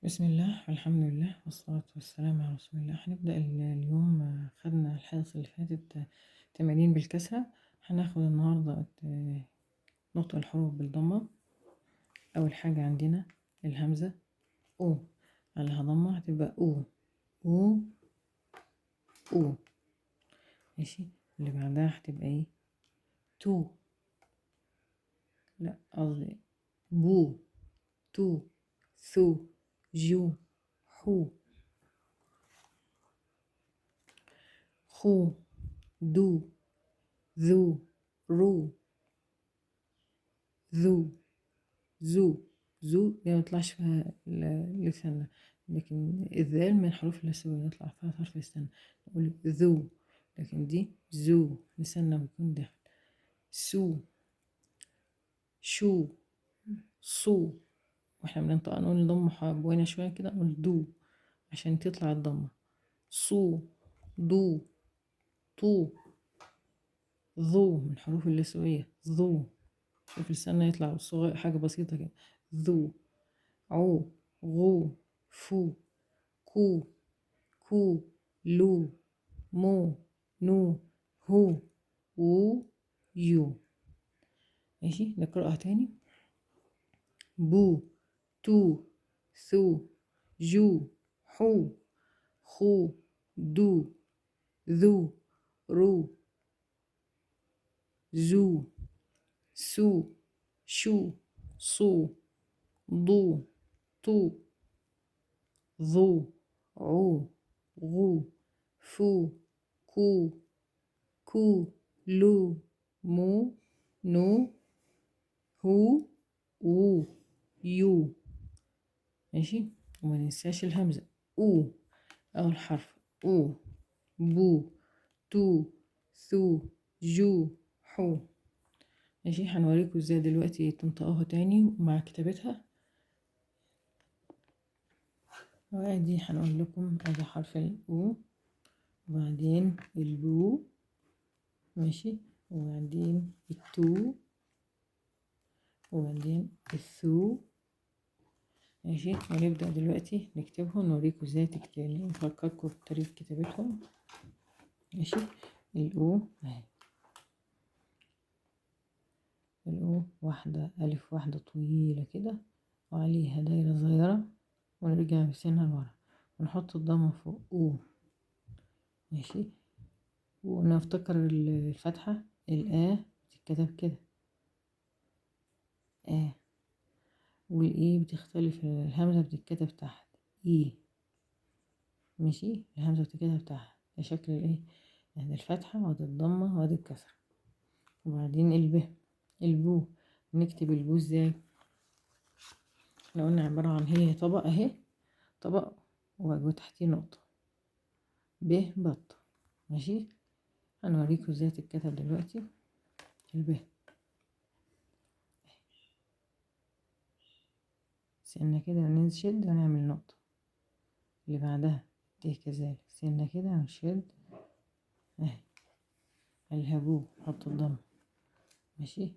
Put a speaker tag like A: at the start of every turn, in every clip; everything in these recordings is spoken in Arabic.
A: بسم الله والحمد لله والصلاة والسلام على رسول الله. هنبدأ اليوم. خدنا الحصة اللي فاتت تمارين بالكسرة. هناخد النهاردة نطق الحروف بالضمة. أول حاجة عندنا الهمزة أو، عليها ضمة هتبقى أو أو أو. ماشي. اللي بعدها هتبقى ايه؟ تو، لا قصدي بو، تو، ثو، جو، حو، خو، دو، ذو، رو، ذو، ذو. ذو دي ميطلعش فيها لسان، لكن الذال من الحروف اللثوية يطلع فيها حرف السن، نقول ذو. لكن دي ذو لساننا بيكون داخل. سو، شو، صو. واحنا بننطق نقول نضم بوينا شوية كده، نقول دو عشان تطلع الضمة. صو، ضو، طو. ذو من الحروف اللثوية، ذو. شوف لساننا يطلع صغير، حاجة بسيطة كده. ذو، عو، غو، فو، كو، كو، لو، مو، نو، هو، و، يو. ماشي، نقرأها تاني. بو، تو، ثو، جو، حو، خو، دو، ذو، رو، زو، سو، شو، صو، ضو، طو، ظو، عو، غو، فو، كو، كو، لو، مو، نو، هو، و، يو. ماشي. وما ننساش الهمزة او، اول حرف او. بو، تو، ثو، جو، حو. ماشي، هنوريكم ازاي دلوقتي تنطقوها تاني مع كتابتها. وادي هنقول لكم ادي حرف الاو، وبعدين البو. ماشي. وبعدين التو، وبعدين الثو. ماشي. ونبدأ دلوقتي نكتبهم، نوريكم ازاي تكتبوا، نفكركم بطريقة كتابتهم. ماشي. الأو اهي، الأو واحدة ألف واحدة طويلة كده، وعليها دايرة صغيرة، ونرجع بسنها لورا ونحط الضمة فوق أو. ماشي. ونفتكر الفتحة الآ بتتكتب كده آ، والإي بتختلف، الهمزة بتتكتب تحت إي. ماشي. الهمزة بتتكتب تحت، ده شكل الإيه، يعني الفتحة وادي الضمة وادي الكسرة. وبعدين البو. نكتب البو ازاي؟ احنا قلنا عبارة عن هي طبق اهي، طبق وتحتيه نقطة، بط. ماشي. هنوريكم ازاي تتكتب دلوقتي الب. سنة كده ونشد ونعمل نقطة. اللي بعدها ت كذلك، سنة كده ونشد اهي. الهبو حط الضم. ماشي.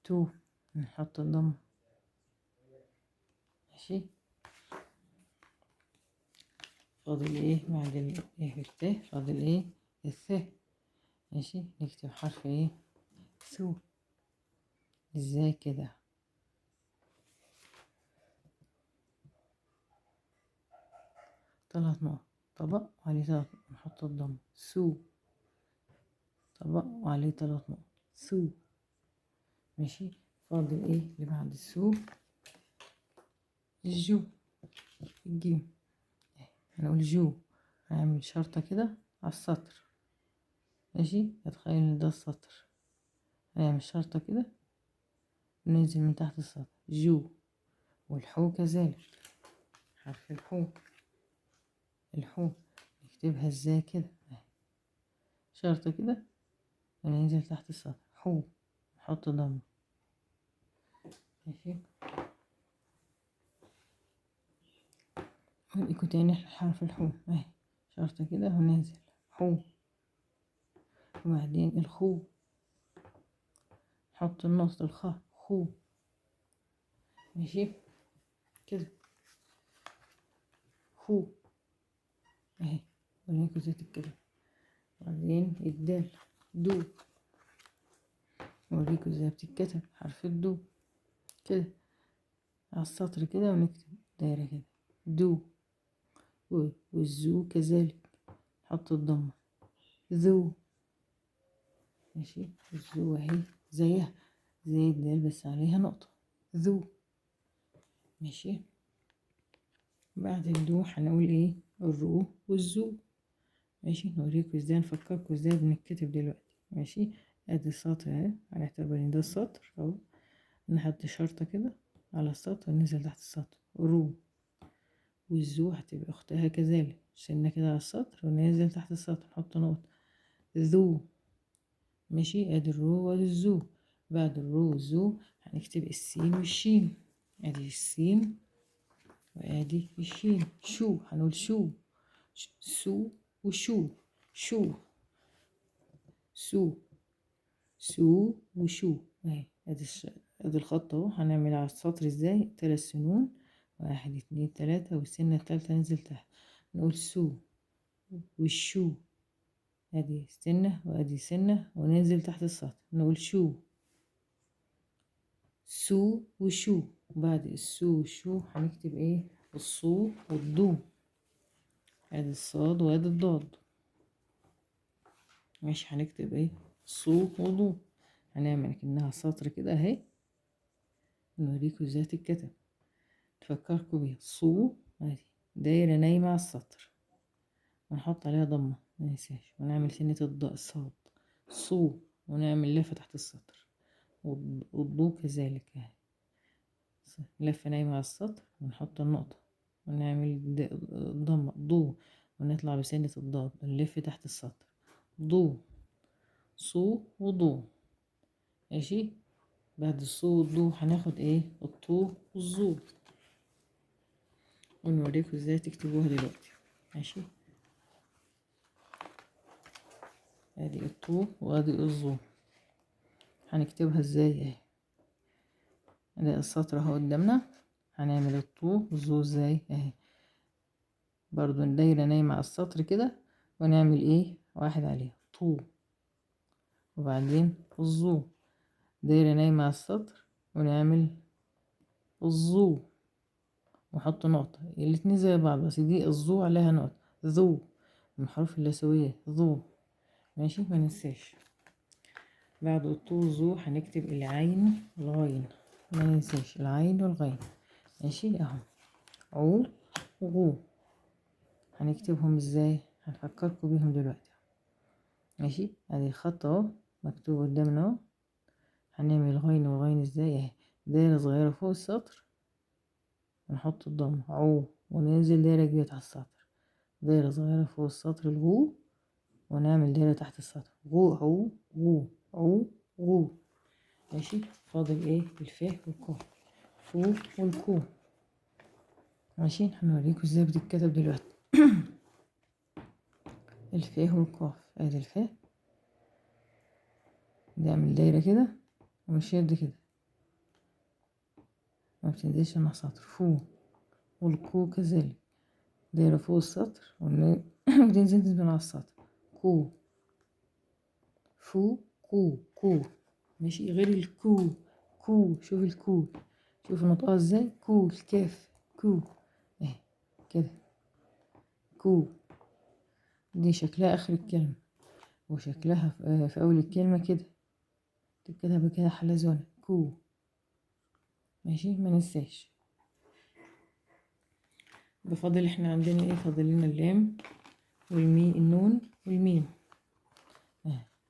A: تو نحط الضم. ماشي. فاضل ايه بعد الايه والت؟ فاضل ايه؟ الث. ماشي. نكتب حرف ايه؟ ثو. ازاي كده؟ ثلاث نقط، طبق وعليه ثلاث نقط، نحط الضم. سو، طبق وعليه ثلاث نقط، سو. ماشي. فاضل ايه اللي بعد السو؟ الجو، الجيم. هنقول جو، هنعمل شرطة كده على السطر. ماشي. اتخيل ان ده السطر، هنعمل شرطة كده وننزل من تحت السطر جو. والحو كذلك، حرف الحو. الحو نكتبها ازاي كده؟ شرطة كده وننزل تحت السطر حو، نحط ضمة. ماشي. ونقول تاني حرف الحو اهي، شرطة كده وننزل حو. وبعدين الخو، نحط النقطة الخاء خو. ماشي كده خو اهي، وناكل زيت الكلام. بعدين الدال دو، نوريكم ازاي بتتكتب حرف الدو كده على السطر كده، ونكتب دايرة كده دو. والزو كذلك نحط الضمة ذو. ماشي الزو اهي زيها زي الدال بس عليها نقطة ذو. ماشي بعد الدو هنقول ايه الرو والزو. ماشي نوريكم ازاي، نفكركم ازاي بنتكتب دلوقتي. ماشي ادي السطر اهي، هنعتبر ان ده السطر اهو، نحط شرطة كده على السطر وننزل تحت السطر رو. والزو هتبقى اختها كذلك، شلنا كده على السطر وننزل تحت السطر نحط نقطة ذو. ماشي ادي الرو وادي الزو. بعد الرو والزو هنكتب السين والشين، ادي السين وادي الشين. شو هنقول شو سو وشو شو سو سو وشو اهي. ادي الخط اهو، هنعمل على السطر ازاي 3 سنون، 1 2 3 والسنة التالتة ننزل تحت نقول سو والشو. ادي سنة وادي سنة وننزل تحت السطر نقول شو سو وشو. بعد السو والشو هنكتب ايه الصو والضو، ادي الصاد وادي الضاد. مش هنكتب ايه صو وضو، هنعمل كأنها سطر كده اهي، نوريكم ازاي تتكتب تفكركم بيها. صو ادي دايرة نايمة على السطر ونحط عليها ضمة مننساش، ونعمل سنة الصاد صو، ونعمل لفة تحت السطر والضو كذلك اهي، لفة نايمة على السطر ونحط النقطة ونعمل ضمة ضو، ونطلع بسنة الضاد نلف تحت السطر ضو صو وضو. ماشي بعد الصو والضو هناخد ايه الطو والظو، ونوريكم ازاي تكتبوها دلوقتي. ماشي ادي الطو وادي الظو هنكتبها ازاي اهي، ادي السطر اهو قدامنا، هنعمل الطو والظو ازاي اهي، برضو الدايرة نايمة على السطر كده، ونعمل ايه واحد عليها طو، وبعدين الظو دايرة نايمة على السطر ونعمل الظو ونحط نقطة، الاتنين زي بعض بس دي الظو عليها نقطة ذو من الحروف اللثوية ذو. ماشي ما ننساش. بعد الطو والظو هنكتب العين والغين، ما ننساش العين والغين. ماشي اهو عو وغو هنكتبهم ازاي، هنفكركم بيهم دلوقتي. ماشي ادي الخط اهو مكتوب قدامنا اهو، هنعمل الغين والغين ازاي اهي، دايرة صغيرة فوق السطر ونحط الضم عو، وننزل دايرة كبيرة تحت السطر، دايرة صغيرة فوق السطر الغو، ونعمل دايرة تحت السطر غو عو غو عو غو. ماشي فاضل ايه الفاء والكو فو والكو. ماشي هنوريكم ازاي بتتكتب دلوقتي. الفاء والقاف ادي الفاء نعمل دايرة كده ونشد كده ما بتنزلش مع سطر فو، والكو كذلك دايرة فوق السطر وتنزل من على السطر كو فو كو كو. ماشي غير الكو كو، شوف الكو شوف نطقها ازاي كو الكاف كو اهي كده كو، دي شكلها اخر الكلمة وشكلها في اول الكلمة كده تتكتب كده حلزونة كو. ماشي ما ننساش. بفضل احنا عندنا ايه فاضل لنا اللام والميم النون والميم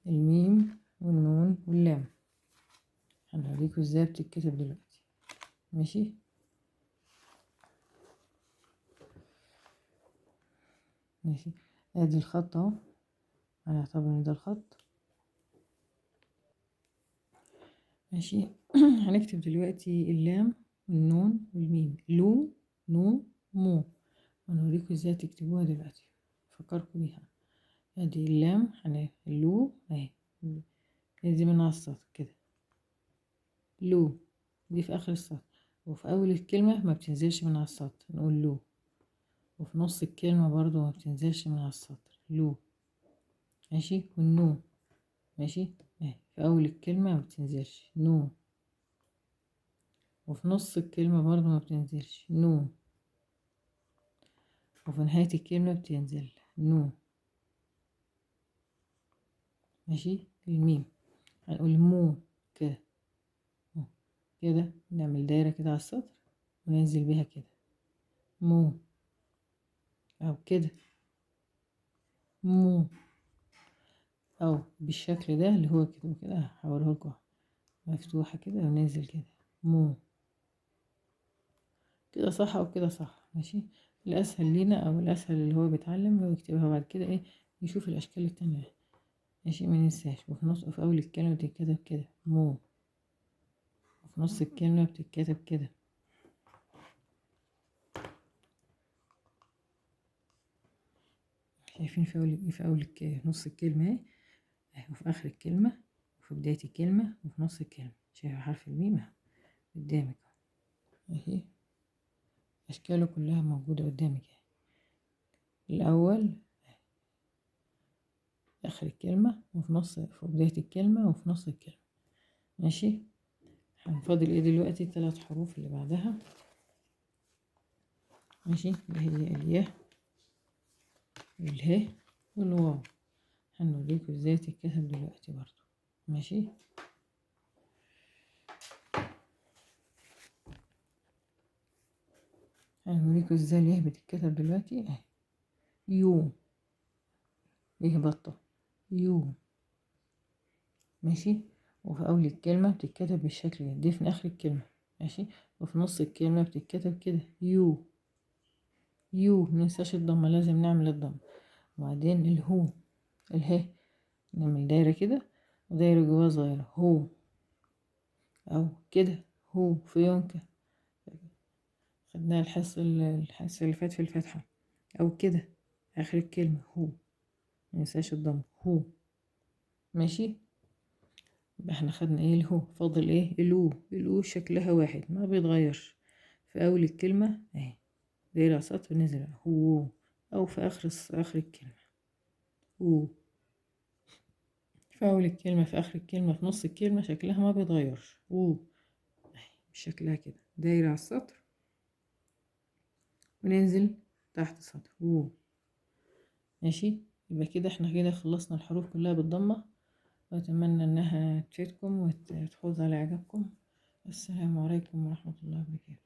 A: الميم والنون واللام هنوريكم ازاي بتتكتب دلوقتي. ماشي ماشي ادي الخط اهو، هنعتبر ان ده الخط. ماشي هنكتب دلوقتي اللام والنون والميم لو نو مو، هنوريكم ازاي تكتبوها دلوقتي فكركم بيها. ادي اللام اللو اهي ننزل منها على السطر كده لو دي في آخر السطر، وفي أول الكلمة ما بتنزلش من على السطر نقول لو، وفي نص الكلمة برضو ما بتنزلش من على السطر لو. ماشي. والنو ماشي اهي في أول الكلمة ما بتنزلش نو، وفي نص الكلمة برضو ما بتنزلش نو، وفي نهاية الكلمة بتنزل نو. ماشي. الميم هنقول مو كده كده، نعمل دايرة كده على السطر وننزل بيها كده مو، أو كده مو، أو بالشكل ده اللي هو كده كده هحوله لكم مفتوحة كده وننزل كده مو كده صح أو كده صح. ماشي. الأسهل لينا أو الأسهل اللي هو بيتعلم هو يكتبها بعد كده إيه يشوف الأشكال التانية. ماشي. ما ننساش. وفي نص وفي أول الكلمة بتتكتب كده مو، وفي نص الكلمة بتتكتب كده. شايفين في نص الكلمة اهي، وفي آخر الكلمة، وفي بداية الكلمة، وفي نص الكلمة. شايفة حرف الميم اهو قدامك اهي، أشكاله كلها موجودة قدامك اهي. الأول آخر الكلمة، في بداية الكلمة، وفي نص الكلمة. ماشي. هنفضل ايه دلوقتي 3 حروف اللي بعدها. ماشي. اللي هي الياء والهاء والواو. هنوريكم ازاي تتكتب دلوقتي برضو. ماشي. هنوريكم ازاي الياء بتتكتب دلوقتي اهي. يو، ايه بطة يو. ماشي. وفي أول الكلمة بتتكتب بالشكل ده، دي في آخر الكلمة. ماشي. وفي نص الكلمة بتتكتب كده يو يو. مننساش الضمة، لازم نعمل الضمة. وبعدين الهو الهاء نعمل دايرة كده ودايرة جواها صغيرة هو، أو كده هو في يونكة خدناها الحصة اللي فات في الفتحة. أو كده آخر الكلمة هو، مننساش الضمة هو. ماشي. يبقى احنا خدنا ايه الهو، فاضل ايه الو شكلها واحد ما بيتغيرش. في أول الكلمة اهي دايرة سطر نزل هو، أو في آخر الكلمة هو. في أول الكلمة، في آخر الكلمة، في نص الكلمة شكلها ما بيتغيرش أهي شكلها كده دايرة على السطر وننزل تحت السطر ماشي. يبقى كده احنا كده خلصنا الحروف كلها بالضمة، وأتمنى إنها تفيدكم وتحوز على إعجابكم. السلام عليكم ورحمة الله وبركاته.